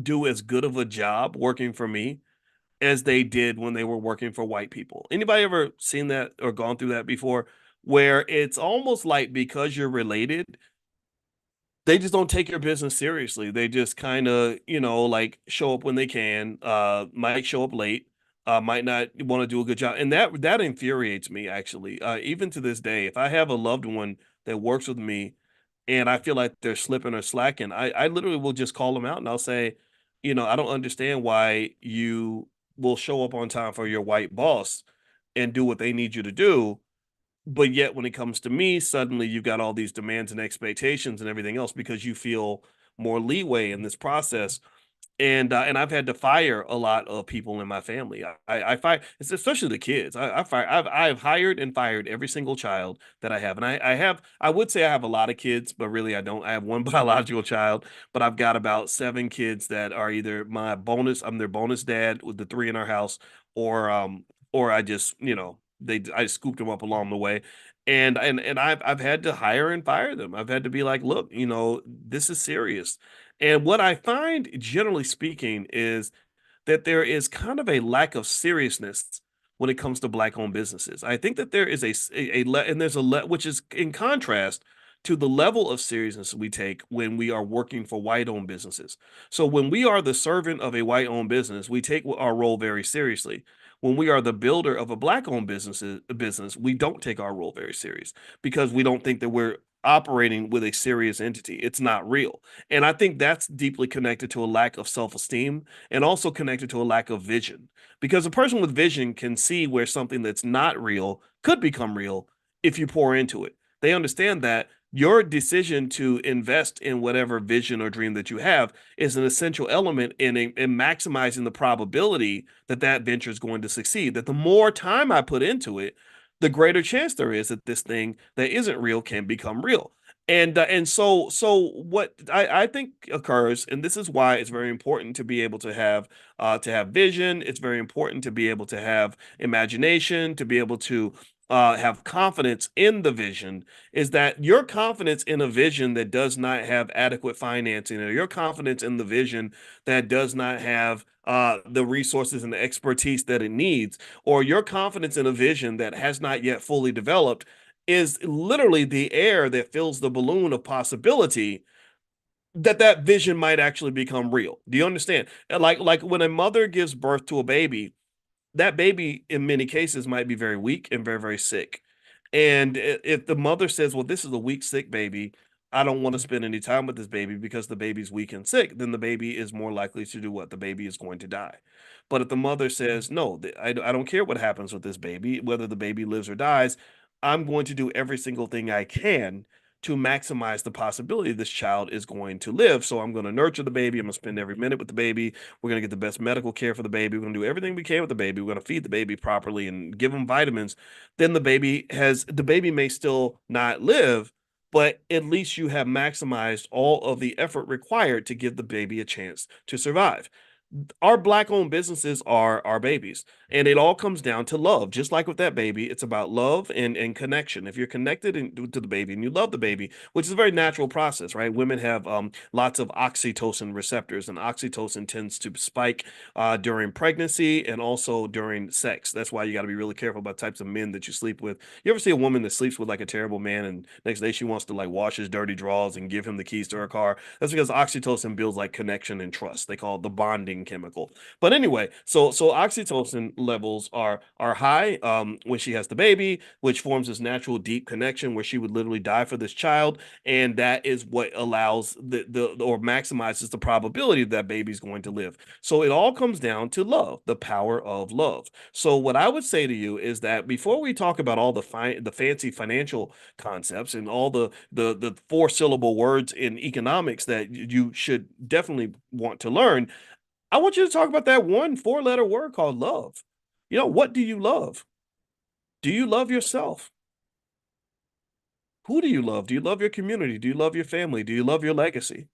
do as good of a job working for me as they did when they were working for white people. Anybody ever seen that or gone through that before? Where it's almost like because you're related, they just don't take your business seriously. They just kind of, like show up when they can, might show up late, might not want to do a good job. And that infuriates me actually. Even to this day, if I have a loved one that works with me and I feel like they're slipping or slacking, I literally will just call them out and I'll say, I don't understand why you will show up on time for your white boss and do what they need you to do, but yet when it comes to me, suddenly you've got all these demands and expectations and everything else because you feel more leeway in this process. And I've had to fire a lot of people in my family. I fire, it's especially the kids. I've hired and fired every single child that I have, and I would say I have a lot of kids, but really I don't. I have one biological child, but I've got about seven kids that are either my bonus. I'm their bonus dad with the three in our house, or I just I scooped them up along the way. And I've had to hire and fire them. I've had to be like, look, this is serious. And what I find, generally speaking, is that there is kind of a lack of seriousness when it comes to black-owned businesses. I think that there is and there's which is in contrast to the level of seriousness we take when we are working for white-owned businesses. So when we are the servant of a white-owned business, we take our role very seriously. When we are the builder of a black-owned business, we don't take our role very serious because we don't think that we're operating with a serious entity. It's not real. And I think that's deeply connected to a lack of self-esteem and also connected to a lack of vision. Because a person with vision can see where something that's not real could become real if you pour into it. They understand that your decision to invest in whatever vision or dream that you have is an essential element in maximizing the probability that that venture is going to succeed. That the more time I put into it, the greater chance there is that this thing that isn't real can become real. And so what I think occurs, and this is why it's very important to have vision. It's very important to be able to have imagination, to be able to have confidence in the vision, is that your confidence in a vision that does not have adequate financing, or your confidence in the vision that does not have the resources and the expertise that it needs, or your confidence in a vision that has not yet fully developed, is literally the air that fills the balloon of possibility that vision might actually become real. Do you understand? Like when a mother gives birth to a baby, that baby in many cases might be very weak and very, very sick. And if the mother says, well, this is a weak, sick baby, I don't want to spend any time with this baby because the baby's weak and sick, then the baby is more likely to do what? The baby is going to die. But if the mother says, no, I don't care what happens with this baby, whether the baby lives or dies, I'm going to do every single thing I can to maximize the possibility this child is going to live. So I'm going to nurture the baby. I'm going to spend every minute with the baby. We're going to get the best medical care for the baby. We're going to do everything we can with the baby. We're going to feed the baby properly and give him vitamins. Then the baby may still not live, but at least you have maximized all of the effort required to give the baby a chance to survive. Our black owned businesses are our babies, and it all comes down to love. Just like with that baby, it's about love and connection. If you're connected to the baby and you love the baby, which is a very natural process, right? Women have lots of oxytocin receptors, and oxytocin tends to spike during pregnancy and also during sex. That's why you got to be really careful about types of men that you sleep with. You ever see a woman that sleeps with like a terrible man, and next day she wants to like wash his dirty drawers and give him the keys to her car? That's because oxytocin builds like connection and trust. They call it the bonding chemical. But anyway, so oxytocin levels are high when she has the baby, which forms this natural deep connection where she would literally die for this child, and that is what allows the or maximizes the probability that baby's going to live. So it all comes down to love, the power of love. So what I would say to you is that before we talk about all the fancy financial concepts and all the four syllable words in economics that you should definitely want to learn, I want you to talk about that one four-letter word called love. What do you love? Do you love yourself? Who do you love? Do you love your community? Do you love your family? Do you love your legacy?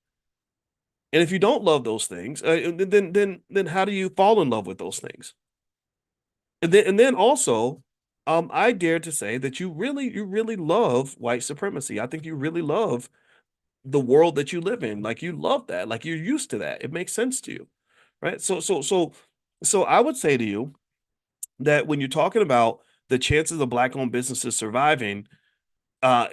And if you don't love those things, then how do you fall in love with those things? And then also, I dare to say that you really love white supremacy. I think you really love the world that you live in. Like you love that. Like you're used to that. It makes sense to you, right? So I would say to you that when you're talking about the chances of black-owned businesses surviving,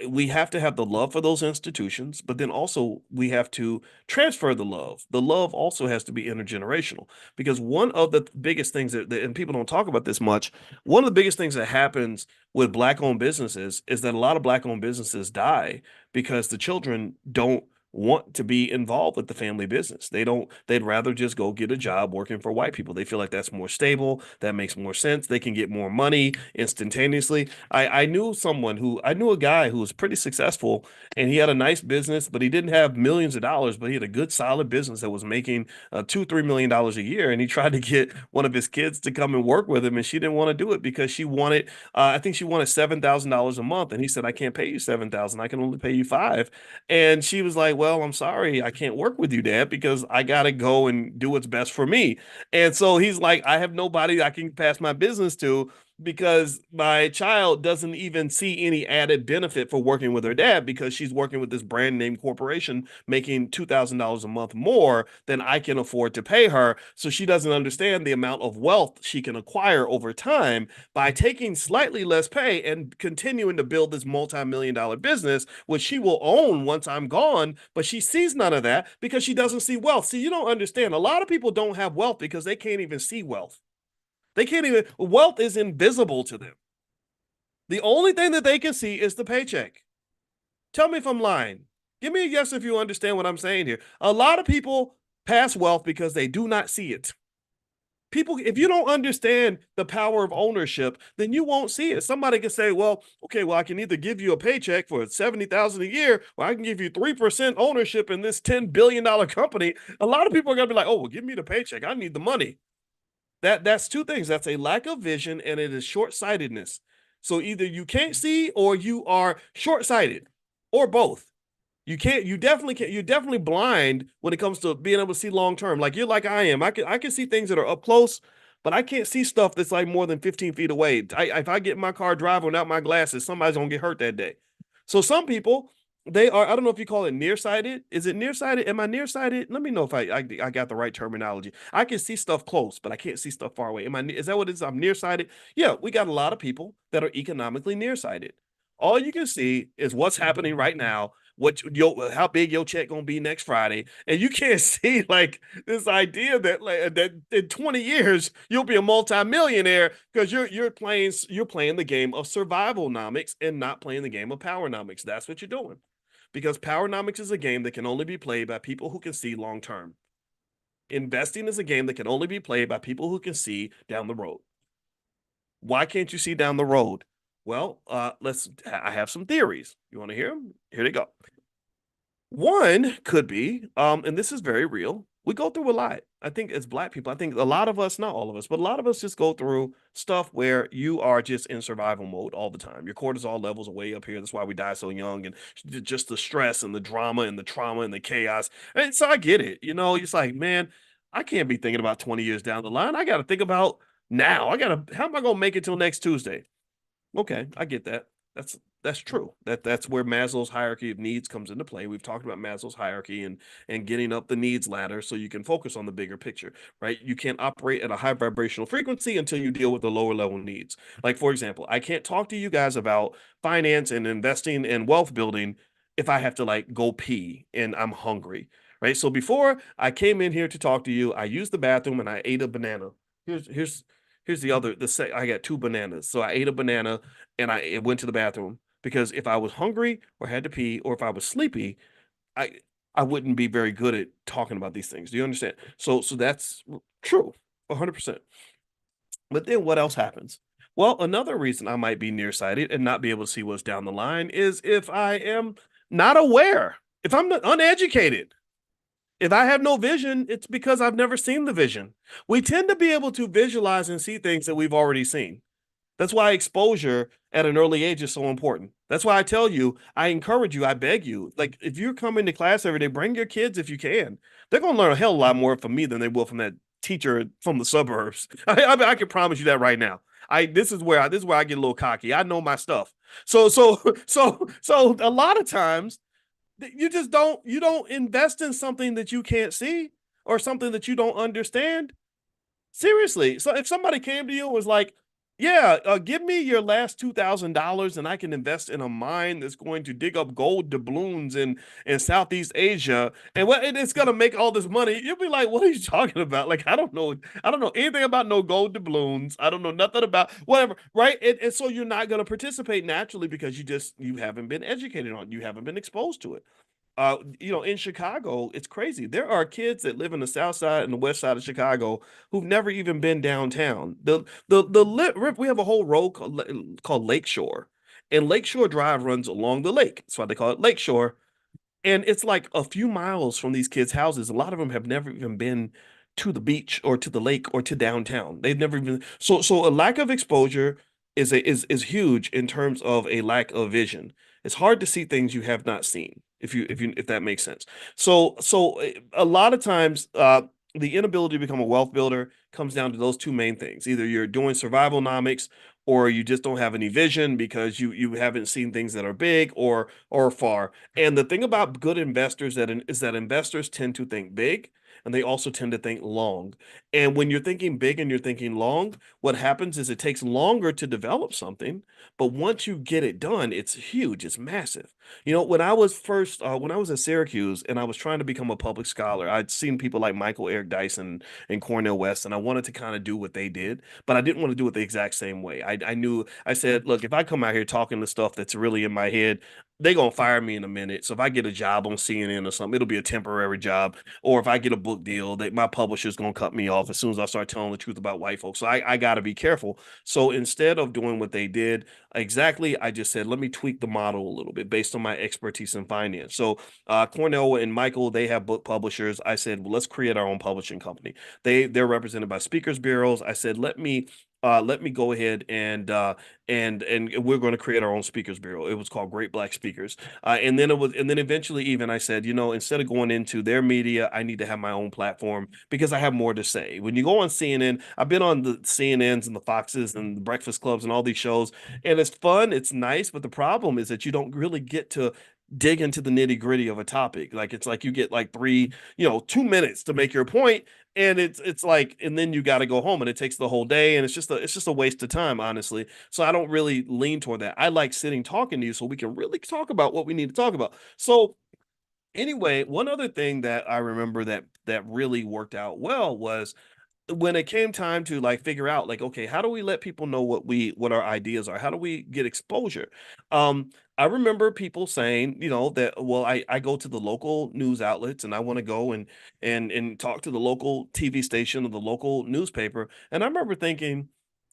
we have to have the love for those institutions, but then also we have to transfer the love. The love also has to be intergenerational because one of the biggest things and people don't talk about this much, one of the biggest things that happens with black-owned businesses is that a lot of black-owned businesses die because the children don't want to be involved with the family business. They'd rather just go get a job working for white people. They feel like that's more stable, that makes more sense. They can get more money instantaneously. I knew a guy who was pretty successful and he had a nice business, but he didn't have millions of dollars, but he had a good solid business that was making $2, $3 million a year. And he tried to get one of his kids to come and work with him, and she didn't want to do it because she wanted, I think she wanted $7,000 a month. And he said, I can't pay you 7,000. I can only pay you five. And she was like, well, I'm sorry, I can't work with you, Dad, because I gotta go and do what's best for me. And so he's like, I have nobody I can pass my business to because my child doesn't even see any added benefit for working with her dad because she's working with this brand name corporation making $2,000 a month more than I can afford to pay her. So she doesn't understand the amount of wealth she can acquire over time by taking slightly less pay and continuing to build this multi-million-dollar business, which she will own once I'm gone. But she sees none of that because she doesn't see wealth. See, you don't understand. A lot of people don't have wealth because they can't even see wealth. They can't even, wealth is invisible to them. The only thing that they can see is the paycheck. Tell me if I'm lying. Give me a yes if you understand what I'm saying here. A lot of people pass wealth because they do not see it. People, if you don't understand the power of ownership, then you won't see it. Somebody can say, well, okay, well, I can either give you a paycheck for 70,000 a year, or I can give you 3% ownership in this $10 billion company. A lot of people are gonna be like, oh, well, give me the paycheck. I need the money. That's two things. That's a lack of vision and it is short-sightedness. So either you can't see or you are short-sighted or both. You definitely can't, you're definitely blind when it comes to being able to see long term. Like you're like I am. I can see things that are up close, but I can't see stuff that's like more than 15 feet away. If I get in my car driving without my glasses, somebody's gonna get hurt that day. So some people, they are, I don't know if you call it nearsighted. Is it nearsighted? Am I nearsighted? Let me know if I got the right terminology. I can see stuff close, but I can't see stuff far away. Is that what it is? I'm nearsighted. Yeah, we got a lot of people that are economically nearsighted. All you can see is what's happening right now, how big your check gonna be next Friday, and you can't see like this idea that that in 20 years you'll be a multimillionaire because you're playing the game of survivalnomics and not playing the game of powernomics. That's what you're doing because powernomics is a game that can only be played by people who can see long term. Investing is a game that can only be played by people who can see down the road. Why can't you see down the road? Well, I have some theories. You want to hear them? Here they go. One could be, and this is very real. We go through a lot. I think as black people, I think a lot of us, not all of us, but a lot of us just go through stuff where you are just in survival mode all the time. Your cortisol levels are way up here. That's why we die so young, and just the stress and the drama and the trauma and the chaos. And so I get it. It's like, man, I can't be thinking about 20 years down the line. I got to think about now. How am I going to make it till next Tuesday? Okay, I get that. That's true. That's where Maslow's hierarchy of needs comes into play. We've talked about Maslow's hierarchy and getting up the needs ladder so you can focus on the bigger picture, right? You can't operate at a high vibrational frequency until you deal with the lower level needs. Like for example, I can't talk to you guys about finance and investing and wealth building if I have to like go pee and I'm hungry, right? So before I came in here to talk to you, I used the bathroom and I ate a banana. Here's the other. I got two bananas, so I ate a banana and I went to the bathroom because if I was hungry or had to pee or if I was sleepy, I I wouldn't be very good at talking about these things. Do you understand? So that's true, 100%. But then what else happens? Well, another reason I might be nearsighted and not be able to see what's down the line is if I am not aware, if I'm not uneducated. If I have no vision, it's because I've never seen the vision. We tend to be able to visualize and see things that we've already seen. That's why exposure at an early age is so important. That's why I tell you, I encourage you, I beg you, like if you're coming to class every day, bring your kids if you can. They're going to learn a hell of a lot more from me than they will from that teacher from the suburbs. I can promise you that right now. This is where I get a little cocky. I know my stuff. So a lot of times You don't invest in something that you can't see or something that you don't understand. Seriously. So if somebody came to you and was like, "Yeah, give me your last $2,000 and I can invest in a mine that's going to dig up gold doubloons in Southeast Asia and it's gonna make all this money," you'll be like, "What are you talking about? Like, I don't know anything about no gold doubloons. I don't know nothing about whatever, right?" And so you're not gonna participate naturally because you haven't been educated on, you haven't been exposed to it. In Chicago, it's crazy. There are kids that live in the south side and the west side of Chicago who've never even been downtown. We have a whole road called Lakeshore, and Lakeshore Drive runs along the lake. That's why they call it Lakeshore. And it's like a few miles from these kids' houses. A lot of them have never even been to the beach or to the lake or to downtown. They've never even so a lack of exposure is huge in terms of a lack of vision. It's hard to see things you have not seen, if that makes sense. A lot of times the inability to become a wealth builder comes down to those two main things. Either you're doing survivalnomics or you just don't have any vision because you haven't seen things that are big or far. And the thing about good investors is that investors tend to think big and they also tend to think long. And when you're thinking big and you're thinking long, what happens is it takes longer to develop something, but once you get it done, it's huge, it's massive. When I was at Syracuse and I was trying to become a public scholar, I'd seen people like Michael Eric Dyson and Cornel West, and I wanted to kind of do what they did, but I didn't want to do it the exact same way. I knew I said, look, if I come out here talking the stuff that's really in my head, they gonna fire me in a minute. So if I get a job on CNN or something, it'll be a temporary job. Or if I get a book deal, my publisher's gonna cut me off as soon as I start telling the truth about white folks. So I gotta be careful. So instead of doing what they did exactly, I just said, let me tweak the model a little bit based on my expertise in finance. So Cornell and Michael, they have book publishers. I said, well, let's create our own publishing company. They're represented by speakers bureaus. I said, let me go ahead and we're going to create our own speakers bureau. It was called Great Black Speakers. And then eventually even I said, instead of going into their media, I need to have my own platform because I have more to say. When you go on CNN, I've been on the CNNs and the Foxes and the Breakfast Clubs and all these shows, and it's fun, it's nice, but the problem is that you don't really get to dig into the nitty gritty of a topic. Like it's like you get like 2 minutes to make your point, and it's like, and then you got to go home, and it takes the whole day, and it's just a waste of time, honestly. So I don't really lean toward that. I like sitting talking to you so we can really talk about what we need to talk about. So anyway, one other thing that I remember that really worked out well was when it came time to like figure out like, okay, how do we let people know what our ideas are? How do we get exposure? um I remember people saying, that, well, I go to the local news outlets and I want to go and talk to the local TV station or the local newspaper. And I remember thinking,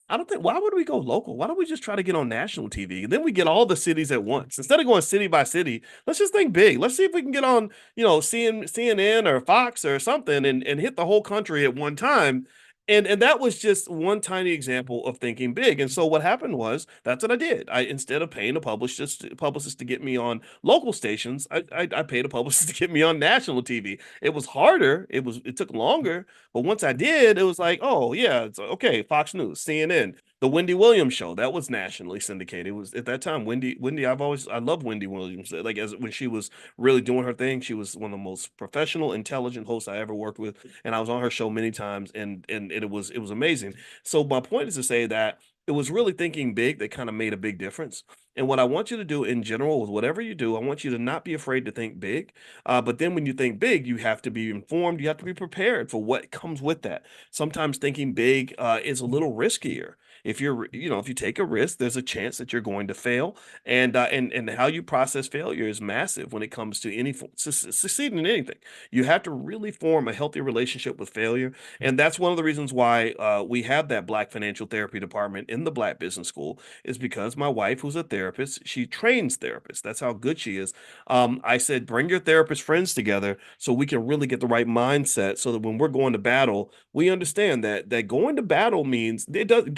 I don't think, why would we go local? Why don't we just try to get on national TV? Then we get all the cities at once. Instead of going city by city, let's just think big. Let's see if we can get on, CNN or Fox or something and hit the whole country at one time. And that was just one tiny example of thinking big. And so what happened was that's what I did. I instead of paying a publicist to get me on local stations, I paid a publicist to get me on national TV. It was harder. It took longer, but once I did, it was like, oh yeah, it's okay. Fox News, CNN, the Wendy Williams show that was nationally syndicated. It was at that time Wendy. I love Wendy Williams. Like as when she was really doing her thing, she was one of the most professional, intelligent hosts I ever worked with, and I was on her show many times, and it was amazing. So my point is to say that it was really thinking big that kind of made a big difference. And what I want you to do in general with whatever you do, I want you to not be afraid to think big. But then when you think big, you have to be informed. You have to be prepared for what comes with that. Sometimes thinking big is a little riskier. If you take a risk, there's a chance that you're going to fail, and how you process failure is massive when it comes to succeeding in anything. You have to really form a healthy relationship with failure, and that's one of the reasons why we have that Black financial therapy department in the Black Business School. Is because my wife, who's a therapist, she trains therapists. That's how good she is. I said, bring your therapist friends together so we can really get the right mindset, so that when we're going to battle, we understand that going to battle means it does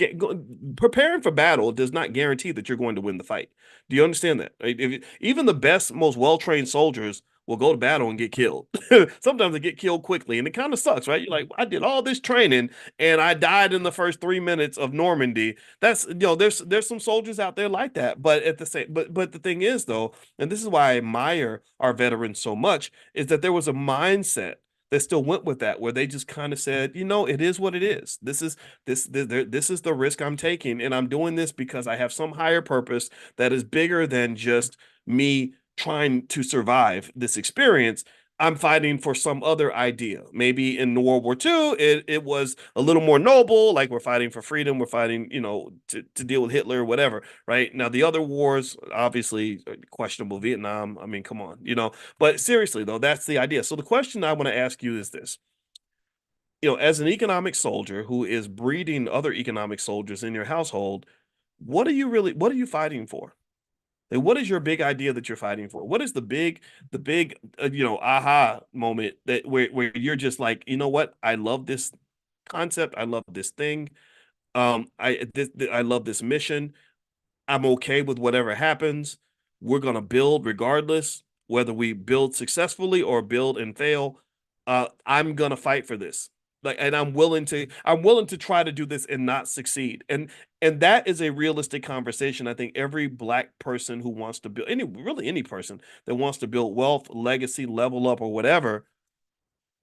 preparing for battle does not guarantee that you're going to win the fight. Do you understand that? Right? Even the best, most well-trained soldiers will go to battle and get killed. Sometimes they get killed quickly, and it kind of sucks, right? You're like, I did all this training and I died in the first 3 minutes of Normandy. That's there's some soldiers out there like that. But at the same, but the thing is though, and this is why I admire our veterans so much, is that there was a mindset that still went with that, where they just kind of said, it is what it is. This is the risk I'm taking, and I'm doing this because I have some higher purpose that is bigger than just me trying to survive this experience. I'm fighting for some other idea. Maybe in World War II, it was a little more noble, like we're fighting for freedom, we're fighting, to deal with Hitler or whatever, right? Now, the other wars, obviously, questionable. Vietnam, I mean, come on, but seriously, though, that's the idea. So the question I want to ask you is this. As an economic soldier who is breeding other economic soldiers in your household, what are you fighting for? Like, what is your big idea that you're fighting for? What is the big, aha moment that where you're just like, you know what? I love this concept. I love this thing. I love this mission. I'm okay with whatever happens. We're gonna build regardless, whether we build successfully or build and fail. I'm gonna fight for this. Like, and I'm willing to try to do this and not succeed. And that is a realistic conversation. I think every black person who wants to build any person that wants to build wealth, legacy, level up, or whatever,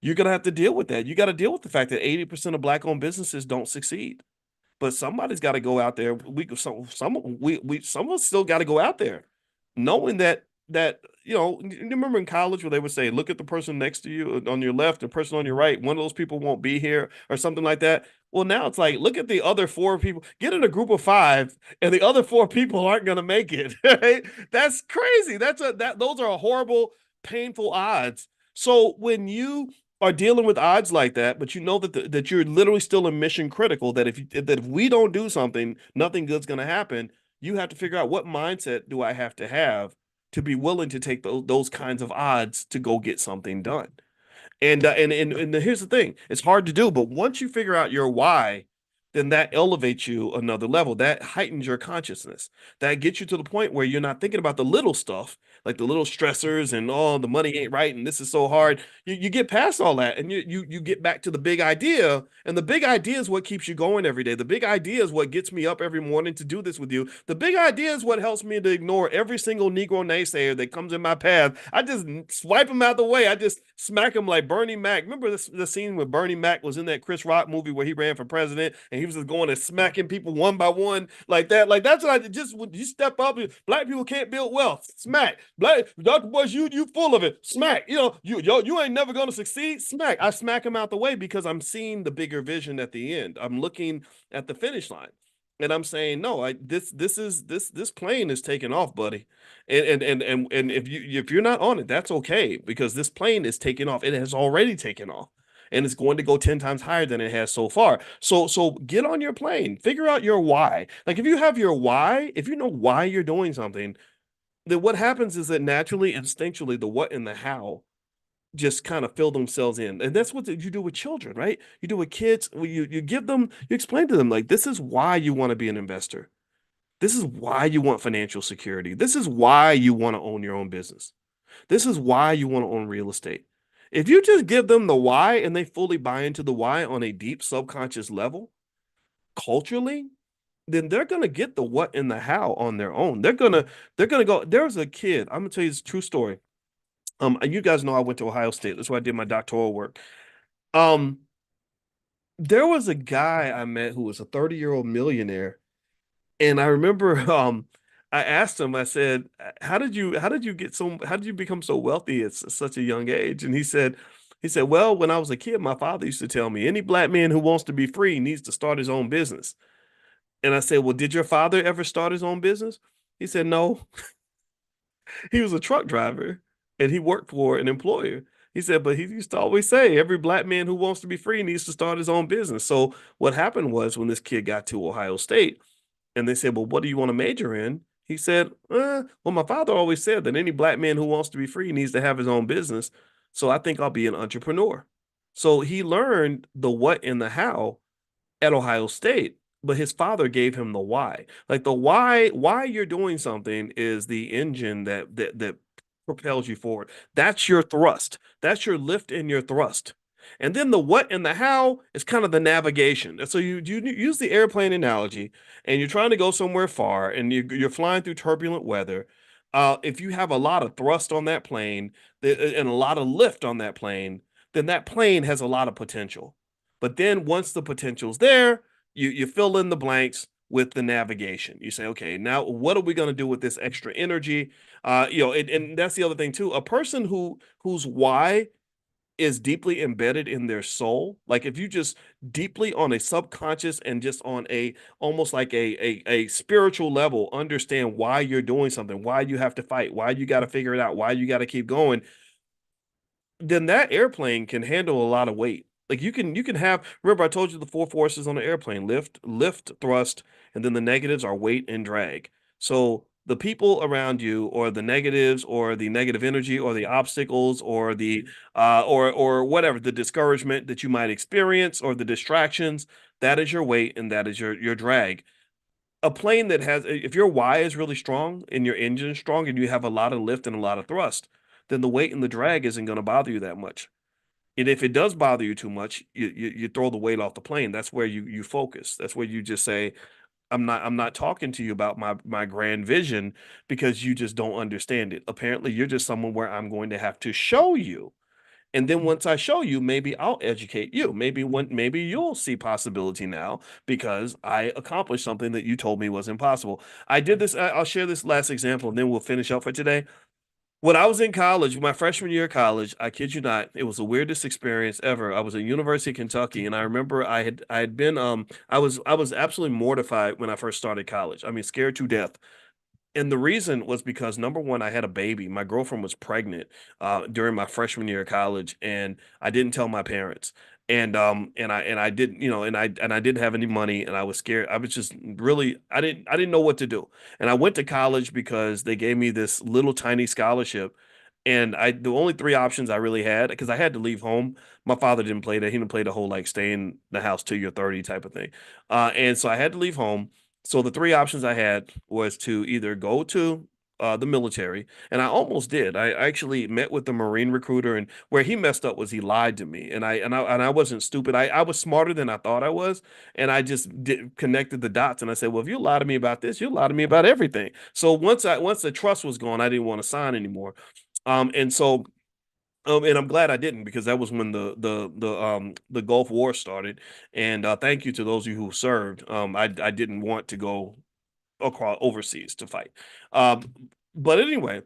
you're gonna have to deal with that. You got to deal with the fact that 80% of black owned businesses don't succeed, but somebody's got to go out there. Some of us still got to go out there, knowing that you remember in college where they would say, look at the person next to you on your left, the person on your right. One of those people won't be here, or something like that. Well, now it's like, look at the other four people. Get in a group of five, and the other four people aren't going to make it. Right? That's crazy. Those are horrible, painful odds. So when you are dealing with odds like that, but you know that you're literally still in mission critical. That if we don't do something, nothing good's going to happen. You have to figure out, what mindset do I have to be willing to take those kinds of odds to go get something done. And here's the thing: it's hard to do, but once you figure out your why, then that elevates you another level. That heightens your consciousness. That gets you to the point where you're not thinking about the little stuff, like the little stressors and, oh, the money ain't right and this is so hard. You get past all that, and you get back to the big idea. And the big idea is what keeps you going every day. The big idea is what gets me up every morning to do this with you. The big idea is what helps me to ignore every single Negro naysayer that comes in my path. I just swipe them out the way. I just smack them like Bernie Mac. Remember the scene where Bernie Mac was in that Chris Rock movie where he ran for president and he was just going and smacking people one by one like that? Like, that's what I just, when you step up, black people can't build wealth. Smack. Black Dr. Boyce, you full of it. Smack. You ain't never gonna succeed. Smack. I smack him out the way because I'm seeing the bigger vision at the end. I'm looking at the finish line. And I'm saying, no, this plane is taking off, buddy. And if you're not on it, that's okay, because this plane is taking off. It has already taken off. And it's going to go 10 times higher than it has so far. So get on your plane, figure out your why. Like, if you have your why, if you know why you're doing something, then what happens is that naturally, instinctually, the what and the how just kind of fill themselves in. And that's what you do with children, right? You do with kids. You give them, you explain to them, like, this is why you want to be an investor. This is why you want financial security. This is why you want to own your own business. This is why you want to own real estate. If you just give them the why and they fully buy into the why on a deep subconscious level, culturally, then they're gonna get the what and the how on their own. They're gonna go. There's a kid. I'm gonna tell you this true story. You guys know I went to Ohio State. That's where I did my doctoral work. Um, there was a guy I met who was a 30-year-old millionaire, and I remember I asked him, I said, how did you become so wealthy at such a young age? And he said, well, when I was a kid, my father used to tell me, any black man who wants to be free needs to start his own business. And I said, well, did your father ever start his own business? He said, no. He was a truck driver and he worked for an employer. He said, but he used to always say, every black man who wants to be free needs to start his own business. So what happened was, when this kid got to Ohio State and they said, well, what do you want to major in? He said, well, my father always said that any black man who wants to be free needs to have his own business. So I think I'll be an entrepreneur. So he learned the what and the how at Ohio State, but his father gave him the why. Like, the why you're doing something is the engine that propels you forward. That's your thrust. That's your lift and your thrust. And then the what and the how is kind of the navigation. And so you use the airplane analogy, and you're trying to go somewhere far, and you're flying through turbulent weather. If you have a lot of thrust on that plane and a lot of lift on that plane, then that plane has a lot of potential. But then once the potential's there, you fill in the blanks with the navigation. You say, okay, now what are we going to do with this extra energy? And that's the other thing too. A person whose why is deeply embedded in their soul. Like if you just deeply on a subconscious and just on a almost like a spiritual level understand why you're doing something, why you have to fight, why you got to figure it out, why you got to keep going, then that airplane can handle a lot of weight. Like you can have, remember I told you the four forces on the airplane: lift, thrust, and then the negatives are weight and drag. So the people around you, or the negatives, or the negative energy, or the obstacles, or the or whatever, the discouragement that you might experience, or the distractions, that is your weight and that is your drag. A plane that has, if your Y is really strong and your engine is strong and you have a lot of lift and a lot of thrust, then the weight and the drag isn't going to bother you that much. And if it does bother you too much, you throw the weight off the plane. That's where you focus. That's where you just say, I'm not talking to you about my grand vision because you just don't understand it. Apparently, you're just someone where I'm going to have to show you. And then once I show you, maybe I'll educate you. Maybe you'll see possibility now because I accomplished something that you told me was impossible. I did this. I'll share this last example, and then we'll finish up for today. When I was in college, my freshman year of college, I kid you not, it was the weirdest experience ever. I was at University of Kentucky, and I remember I had been I was absolutely mortified when I first started college. I mean, scared to death. And the reason was because number one, I had a baby. My girlfriend was pregnant during my freshman year of college, and I didn't tell my parents. And I didn't, and I didn't have any money, and I was scared. I was just really, I didn't know what to do. And I went to college because they gave me this little tiny scholarship, and the only three options I really had, because I had to leave home. My father didn't play that. He didn't play the whole like stay in the house till you're 30 type of thing. And so I had to leave home. So the three options I had was to either go to the military, and I almost did. I actually met with the Marine recruiter, and where he messed up was he lied to me, and I wasn't stupid. I was smarter than I thought I was, and I just connected the dots, and I said, well, if you lie to me about this, you lie to me about everything. So once the trust was gone, I didn't want to sign anymore. And so and I'm glad I didn't because that was when the Gulf War started. And thank you to those of you who served. I didn't want to go across overseas to fight. Um, but anyway,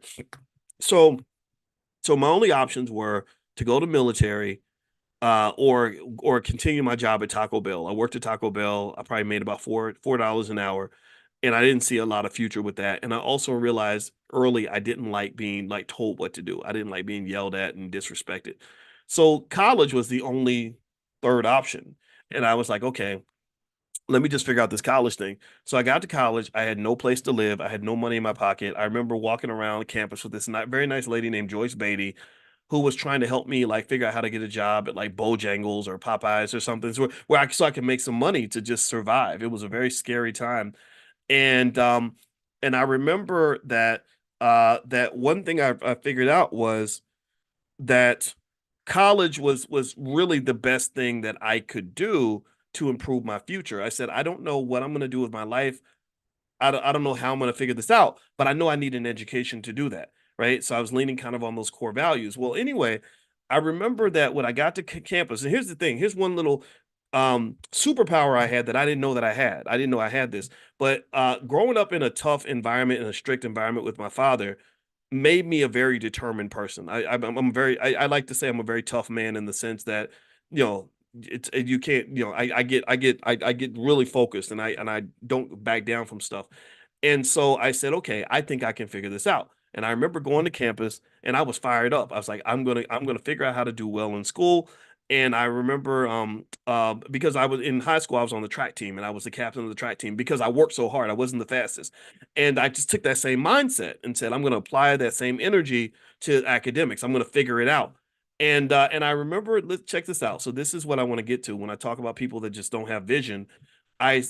so so my only options were to go to military, or continue my job at Taco Bell. I worked at Taco Bell. I probably made about $4 an hour, and I didn't see a lot of future with that. And I also realized early I didn't like being like told what to do. I didn't like being yelled at and disrespected. So college was the only third option, and I was like, okay, let me just figure out this college thing. So I got to college. I had no place to live. I had no money in my pocket. I remember walking around campus with this very nice lady named Joyce Beatty, who was trying to help me like figure out how to get a job at like Bojangles or Popeyes or something, so I could make some money to just survive. It was a very scary time, and I remember that that one thing I figured out was that college was really the best thing that I could do to improve my future. I said, I don't know what I'm going to do with my life. I don't know how I'm going to figure this out, but I know I need an education to do that. Right. So I was leaning kind of on those core values. Well, anyway, I remember that when I got to campus, and here's the thing, here's one little superpower I had that I didn't know that I had. I didn't know I had this, but growing up in a tough environment, in a strict environment with my father, made me a very determined person. I'm very, I like to say I'm a very tough man in the sense that, you know, you can't, I get really focused, and I don't back down from stuff. And so I said, okay, I think I can figure this out. And I remember going to campus, and I was fired up. I was like, I'm gonna figure out how to do well in school. And I remember because I was in high school, I was on the track team, and I was the captain of the track team because I worked so hard. I wasn't the fastest. And I just took that same mindset and said, I'm gonna apply that same energy to academics. I'm gonna figure it out. And I remember, let's check this out. So this is what I want to get to when I talk about people that just don't have vision. I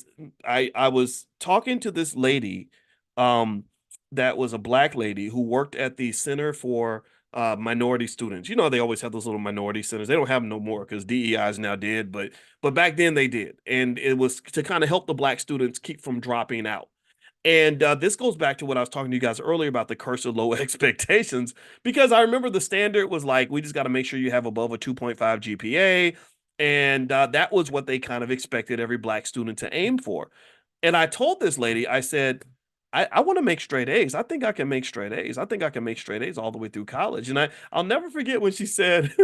I was talking to this lady, um, that was a black lady who worked at the Center for Minority Students. You know, they always have those little minority centers. They don't have them no more because DEI is now dead, but back then they did, and it was to kind of help the black students keep from dropping out. And this goes back to what I was talking to you guys earlier about the curse of low expectations, because I remember the standard was like, we just got to make sure you have above a 2.5 GPA. And that was what they kind of expected every black student to aim for. And I told this lady, I said, I want to make straight A's. I think I can make straight A's. I think I can make straight A's all the way through college. And I'll never forget when she said,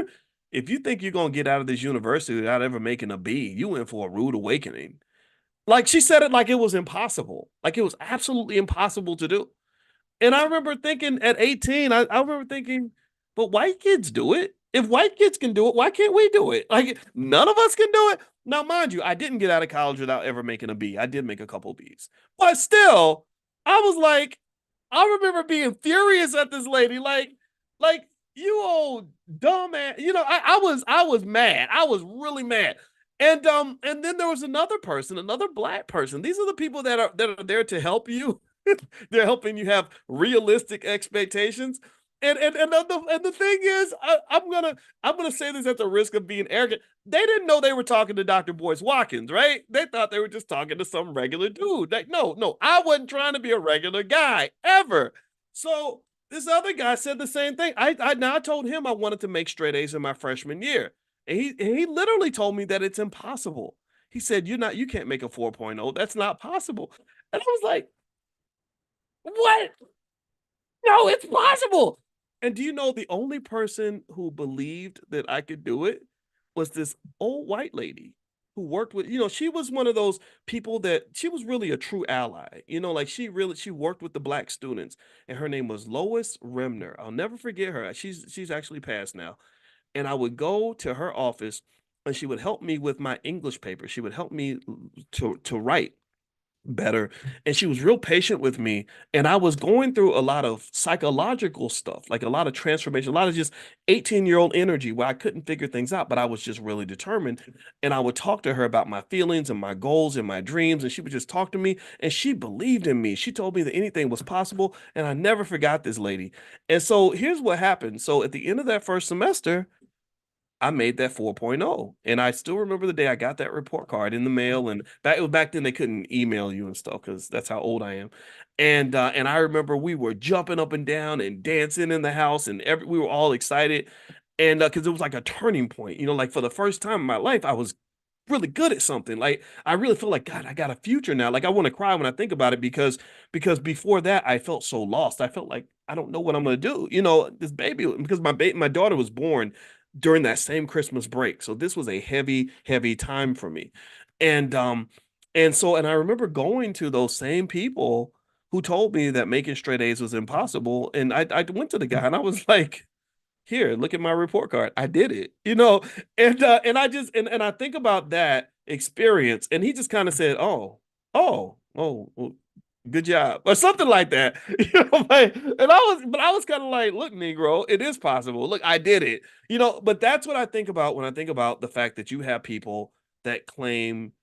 if you think you're going to get out of this university without ever making a B, you in for a rude awakening. Like she said it like it was impossible. Like it was absolutely impossible to do. And I remember thinking at 18, I remember thinking, but white kids do it. If white kids can do it, why can't we do it? Like none of us can do it. Now, mind you, I didn't get out of college without ever making a B. I did make a couple of B's. But still, I was like, I remember being furious at this lady, like you old dumbass. You know, I was mad. I was really mad. And then there was another person, another black person. These are the people that are there to help you. They're helping you have realistic expectations. And the thing is, I'm gonna say this at the risk of being arrogant. They didn't know they were talking to Dr. Boyce Watkins, right? They thought they were just talking to some regular dude. Like, no, I wasn't trying to be a regular guy ever. So this other guy said the same thing. I told him I wanted to make straight A's in my freshman year. And he literally told me that it's impossible. He said, you can't make a 4.0. That's not possible. And I was like, what? No, it's possible. And do you know the only person who believed that I could do it was this old white lady who worked with, she was one of those people that she was really a true ally. Like she worked with the black students, and her name was Lois Remner. I'll never forget her. She's actually passed now. And I would go to her office and she would help me with my English paper. She would help me to write better, and she was real patient with me, and I was going through a lot of psychological stuff, like a lot of transformation, a lot of just 18-year-old energy where I couldn't figure things out, but I was just really determined. And I would talk to her about my feelings and my goals and my dreams, and she would just talk to me, and she believed in me. She told me that anything was possible, and I never forgot this lady. And so here's what happened. So at the end of that first semester, I made that 4.0. And I still remember the day I got that report card in the mail. And back then they couldn't email you and stuff because that's how old I am. And I remember we were jumping up and down and dancing in the house, and we were all excited. And because it was like a turning point, like for the first time in my life, I was really good at something. Like I really feel like, God, I got a future now. Like I want to cry when I think about it, because before that I felt so lost. I felt like I don't know what I'm gonna do. This baby, because my daughter was born during that same Christmas break. So this was a heavy, heavy time for me. And I remember going to those same people who told me that making straight A's was impossible. And I went to the guy and I was like, here, look at my report card. I did it, and I think about that experience, and he just kind of said, oh, well, good job, or something like that. But I was kind of like, look, Negro, it is possible. Look, I did it. But that's what I think about when I think about the fact that you have people that claim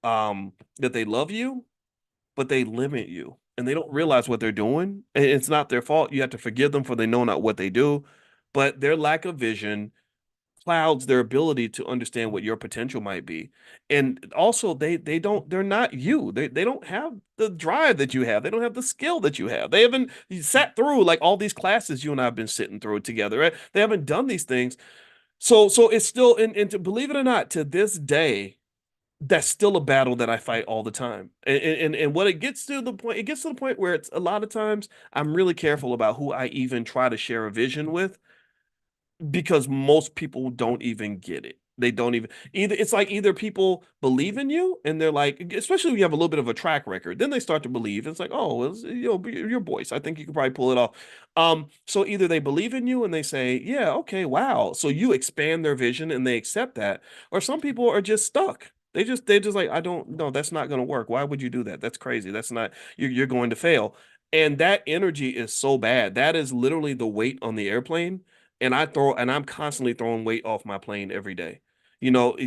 that they love you, but they limit you, and they don't realize what they're doing. And it's not their fault. You have to forgive them, for they know not what they do. But their lack of vision clouds their ability to understand what your potential might be. And also they're not you. They don't have the drive that you have. They don't have the skill that you have. They haven't sat through like all these classes you and I have been sitting through together, right? They haven't done these things. So it's still, and to believe it or not, to this day, that's still a battle that I fight all the time. And what it gets to the point where it's a lot of times I'm really careful about who I even try to share a vision with, because most people don't even get it. They don't even either. It's like either people believe in you and they're like, especially if you have a little bit of a track record, then they start to believe. It's like, oh, your voice. I think you could probably pull it off. So either they believe in you and they say, yeah, okay, wow. So you expand their vision and they accept that, or some people are just stuck. They just like, I don't know, that's not going to work. Why would you do that? That's crazy. That's not, you're going to fail. And that energy is so bad. That is literally the weight on the airplane, and I'm constantly throwing weight off my plane every day.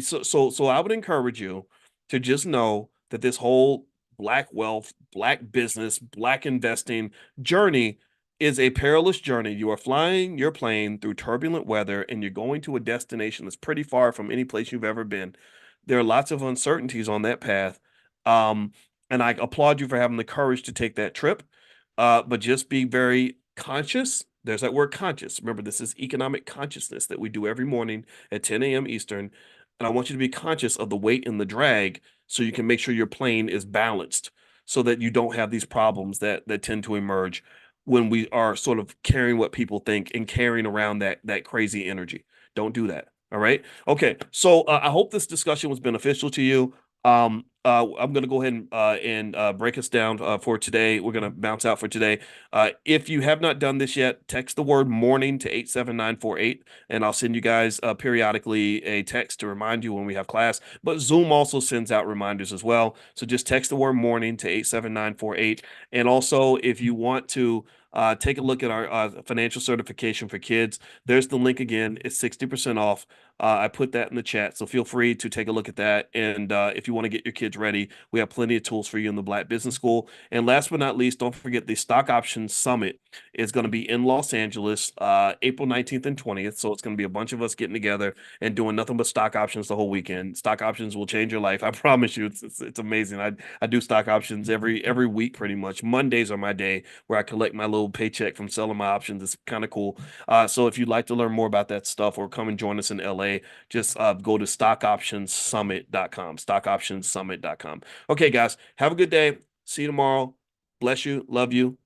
So I would encourage you to just know that this whole black wealth, black business, black investing journey is a perilous journey. You are flying your plane through turbulent weather and you're going to a destination that's pretty far from any place you've ever been. There are lots of uncertainties on that path. Um, and I applaud you for having the courage to take that trip. But just be very conscious. There's that word conscious. Remember, this is economic consciousness that we do every morning at 10 a.m. Eastern. And I want you to be conscious of the weight and the drag so you can make sure your plane is balanced so that you don't have these problems that tend to emerge when we are sort of carrying what people think and carrying around that crazy energy. Don't do that. All right. Okay. So I hope this discussion was beneficial to you. I'm going to go ahead and break us down for today. We're going to bounce out for today. If you have not done this yet, text the word morning to 87948, and I'll send you guys periodically a text to remind you when we have class. But Zoom also sends out reminders as well. So just text the word morning to 87948. And also, if you want to take a look at our financial certification for kids, there's the link again. It's 60% off. I put that in the chat, so feel free to take a look at that. And if you want to get your kids ready, we have plenty of tools for you in the Black Business School. And last but not least, don't forget the Stock Options Summit is going to be in Los Angeles, April 19th and 20th. So it's going to be a bunch of us getting together and doing nothing but stock options the whole weekend. Stock options will change your life. I promise you, it's amazing. I do stock options every week pretty much. Mondays are my day where I collect my little paycheck from selling my options. It's kind of cool. So if you'd like to learn more about that stuff or come and join us in LA, just go to stockoptionssummit.com, stockoptionssummit.com. Okay, guys, have a good day. See you tomorrow. Bless you. Love you.